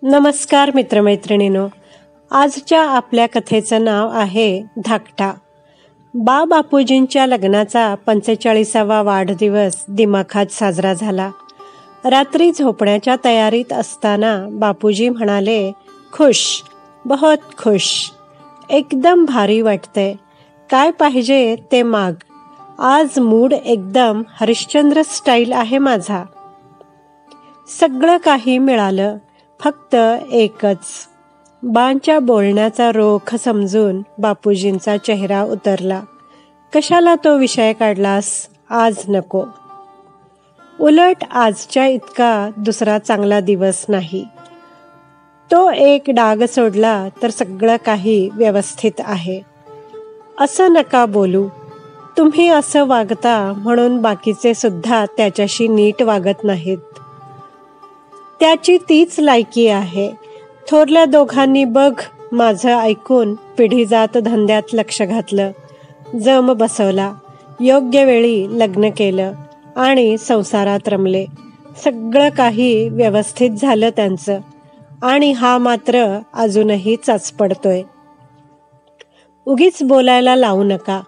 नमस्कार मित्रमैत्रिणींनो, आजच्या आपल्या कथेचं नाव आहे धाकटा. बापूजींच्या लग्नाचा 45वा वाढदिवस दिमाखात साजरा झाला. रात्री झोपण्याच्या तयारीत असताना बापूजी म्हणाले, खुश, बहुत खुश, एकदम भारी वाटते, काय पाहिजे ते माग, आज मूड एकदम हरिश्चंद्र स्टाईल आहे माझा. सगळं काही मिळालं, फक्त एकच. बांच्या बोलण्याचा रोख समजून बापूजींचा चेहरा उतरला. कशाला तो विषय काढलास, आज नको. उलट आजच्या इतका दुसरा चांगला दिवस नाही. तो एक डाग सोडला तर सगळं काही व्यवस्थित आहे. असं नका बोलू. तुम्ही असं वागता म्हणून बाकीचे सुद्धा त्याच्याशी नीट वागत नाहीत. त्याची तीच लायकी आहे. थोरल्या दोघांनी बघ माझं ऐकून पिढीजात धंद्यात लक्ष घातलं, जम बसवला, योग्य वेळी लग्न केलं आणि संसारात रमले. सगळं काही व्यवस्थित झालं त्यांचं, आणि हा मात्र अजूनही चाचपडतोय. उगीच बोलायला लावू नका.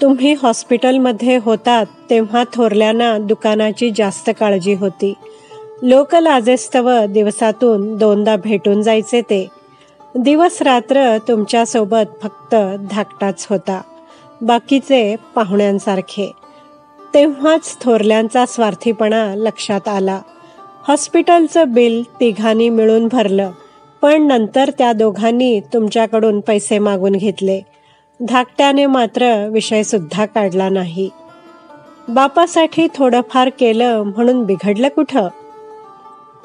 तुम्ही हॉस्पिटलमध्ये होतात तेव्हा थोरल्यांना दुकानाची जास्त काळजी होती. लोक लाजेस्तव दिवसातून 2दा भेटून जायचे ते. दिवस रात्र तुमच्यासोबत फक्त धाकटाच होता, बाकीचे पाहुण्यांसारखे. तेव्हाच थोरल्यांचा स्वार्थीपणा लक्षात आला. हॉस्पिटलचं बिल तिघांनी मिळून भरलं, पण नंतर त्या दोघांनी तुमच्याकडून पैसे मागून घेतले. धाकट्याने मात्र विषय सुद्धा काढला नाही. बापासाठी थोडंफार केलं म्हणून बिघडलं कुठं?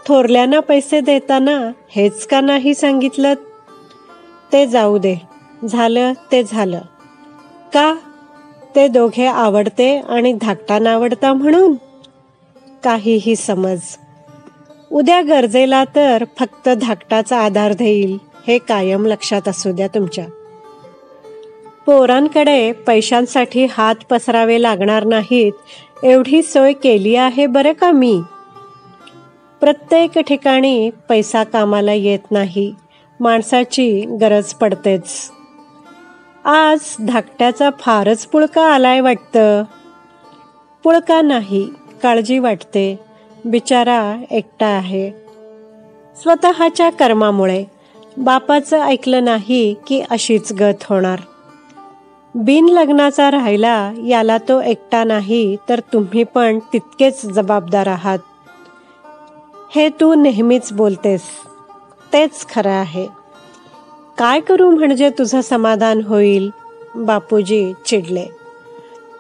थोरल्यांना पैसे देताना हेच का नाही सांगितलं? ते जाऊ दे, झालं ते झालं. का? ते दोघे आवडते आणि धाकटा नावडता म्हणून? काहीही समज. उद्या गरजेला तर फक्त धाकटाचा आधार देईल, हे कायम लक्षात असू द्या तुमच्या. पोरांकडे पैशांसाठी हात पसरावे लागणार नाहीत, एवढी सोय केली आहे बरं का मी. प्रत्येक ठिकाणी पैसा कामाला येत नाही, माणसाची गरज पडतेच. आज धाकट्याचा फारच पुळका आलाय वाटतं. पुळका नाही, काळजी वाटते. बिचारा एकटा आहे. स्वतःच्या कर्मामुळे. बापाचं ऐकलं नाही की अशीच गत होणार. बिन लग्नाचा राहिला याला तो एकटा नाही तर तुम्ही पण तितकेच जबाबदार आहात. हे तू नेहमीच बोलतेस, तेच खरं आहे. काय करू म्हणजे तुझं समाधान होईल? बापूजी चिडले.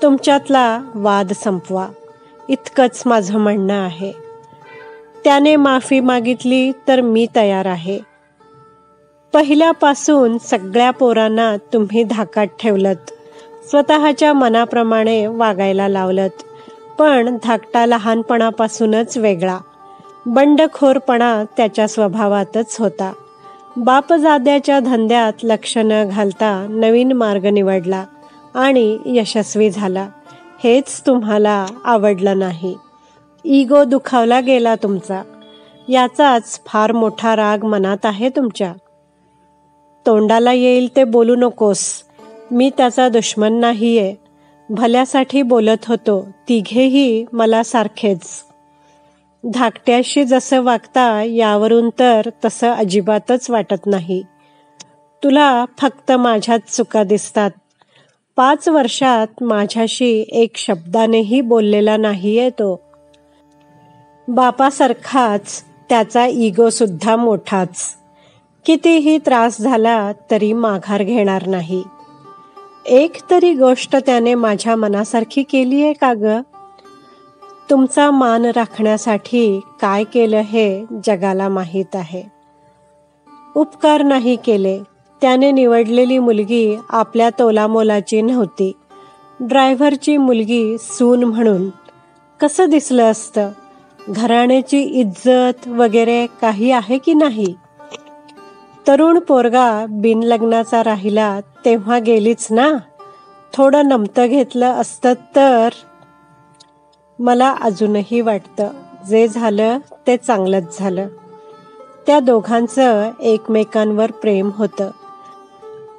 तुमच्यातला वाद संपवा, इतकंच माझं म्हणणं आहे. त्याने माफी मागितली तर मी तयार आहे. पहिल्यापासून सगळ्या पोरांना तुम्ही धाकात ठेवलत, स्वतःच्या मनाप्रमाणे वागायला लावलत. पण धाकटा लहानपणापासूनच वेगळा. बंडखोरपणा त्याच्या स्वभावातच होता. बापजाद्याच्या धंद्यात लक्ष न घालता नवीन मार्ग निवडला आणि यशस्वी झाला. हेच तुम्हाला आवडलं नाही. इगो दुखावला गेला तुमचा. याचाच फार मोठा राग मनात आहे तुमच्या. तोंडाला येईल ते बोलू नकोस. मी त्याचा दुश्मन नाहीये. भल्यासाठी बोलत होतो. तिघेही मला सारखेच. धाकट्याशी जसं वागता यावरून तर तसं अजिबातच वाटत नाही. तुला फक्त माझ्यात चुका दिसतात. 5 वर्षात माझ्याशी एक शब्दानेही बोललेला नाहीये तो. बापासारखाच त्याचा इगो सुद्धा मोठाच. कितीही त्रास झाला तरी माघार घेणार नाही. एक तरी गोष्ट त्याने माझ्या मनासारखी केली आहे का ग? तुमचा मान राखण्यासाठी काय केलं हे जगाला माहीत आहे. उपकार नाही केले. त्याने निवडलेली मुलगी आपल्या तोलामोलाची नव्हती. ड्रायव्हरची मुलगी सून म्हणून कसं दिसलं असतं? घराण्याची इज्जत वगैरे काही आहे की नाही? तरुण पोरगा बिनलग्नाचा राहिला तेव्हा गेलीच ना. थोडं नमतं घेतलं असतं तर. मला अजूनही वाटतं जे झालं ते चांगलंच झालं. त्या दोघांचं एकमेकांवर प्रेम होतं.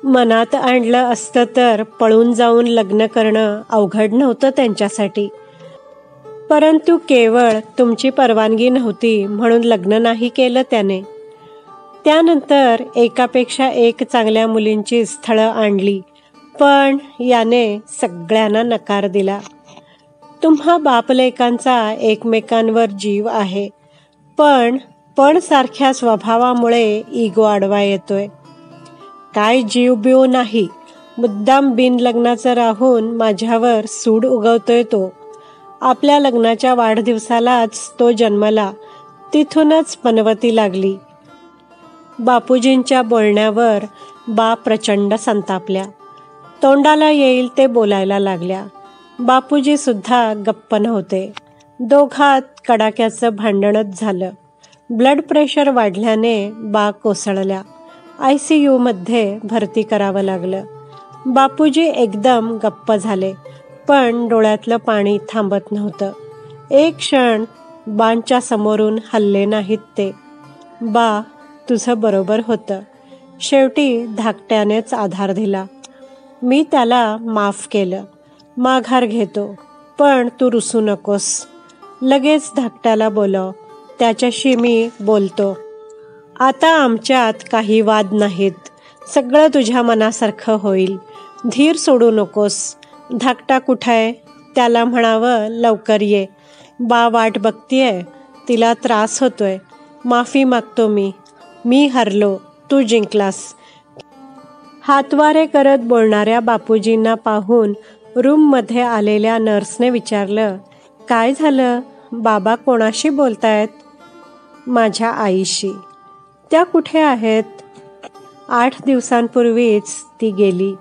मनात आणलं असतं तर पळून जाऊन लग्न करणं अवघड नव्हतं त्यांच्यासाठी. परंतु केवळ तुमची परवानगी नव्हती म्हणून लग्न नाही केलं त्याने. त्यानंतर एकापेक्षा एक चांगल्या मुलींची स्थळं आणली, पण याने सगळ्यांना नकार दिला. तुम्हा बापलेकांचा एकमेकांवर जीव आहे, पण सारख्या स्वभावामुळे इगो आडवा येतोय. काय जीव बिव नाही, मुद्दाम बिन लग्नाचं राहून माझ्यावर सूड उगवतोय तो. आपल्या लग्नाच्या वाढदिवसालाच तो जन्मला, तिथूनच पनवती लागली. बापूजींच्या बोलण्यावर बा प्रचंड संतापल्या. तोंडाला येईल ते बोलायला लागल्या. बापूजी सुद्धा गप्प नव्हते. दोघात कडाक्याचं भांडणच झालं. ब्लड प्रेशर वाढल्याने बा कोसळल्या. ICU मध्ये भरती करावं लागलं. बापूजी एकदम गप्प झाले, पण डोळ्यातलं पाणी थांबत नव्हतं. एक क्षण बांच्या समोरून हलले नाहीत ते. बा, तुझं बरोबर होतं. शेवटी धाकट्यानेच आधार दिला. मी त्याला माफ केलं, माघार घेतो, पण तू रुसू नकोस. लगेच धाकट्याला बोलव, त्याच्याशी मी बोलतो. आता आमच्यात काही वाद नाहीत. सगळं तुझ्या मनासारखं होईल. धीर सोडू नकोस. धाकटा कुठाय? त्याला म्हणावं लवकर ये. बा वाट बघतीये, तिला त्रास होतोय. माफी मागतो मी हरलो, तू जिंकलास. हातवारे करत बोलणाऱ्या बापूजींना पाहून रूममध्ये आलेल्या नर्सने विचारलं, काय झालं? बाबा कोणाशी बोलतायत? माझ्या आईशी. त्या कुठे आहेत? 8 दिवसांपूर्वीच ती गेली.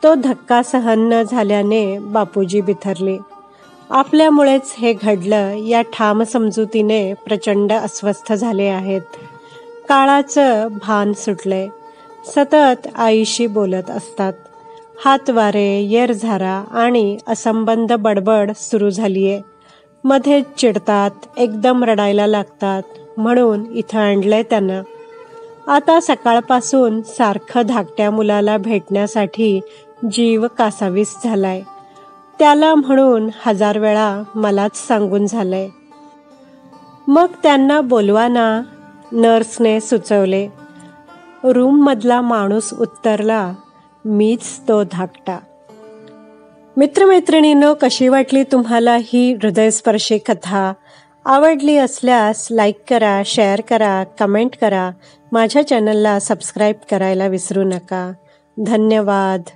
तो धक्का सहन न झाल्याने बापूजी बिथरले. आपल्यामुळेच हे घडलं या ठाम समजुतीने प्रचंड अस्वस्थ झाले आहेत. काळाचं भान सुटलंय. सतत आईशी बोलत असतात. हातवारे, येरझारा आणि असंबंध बडबड सुरू झालीये. मध्येच चिडतात, एकदम रडायला लागतात. म्हणून इथं आणलंय त्यांना. आता सकाळपासून सारखं धाकट्या मुलाला भेटण्यासाठी जीव कासावीस झालाय. त्याला म्हणून 1000 वेळा मलाच सांगून झालंय. मग त्यांना बोलवा ना, नर्सने सुचवले. रूममधला माणूस उत्तरला, मीच तो धाकटा. मित्रमैत्रिणींनो, कशी वाटली तुम्हाला ही हृदयस्पर्शी कथा? आवडली असल्यास लाईक करा, शेअर करा, कमेंट करा. माझ्या चॅनलला सबस्क्राईब करायला विसरू नका. धन्यवाद.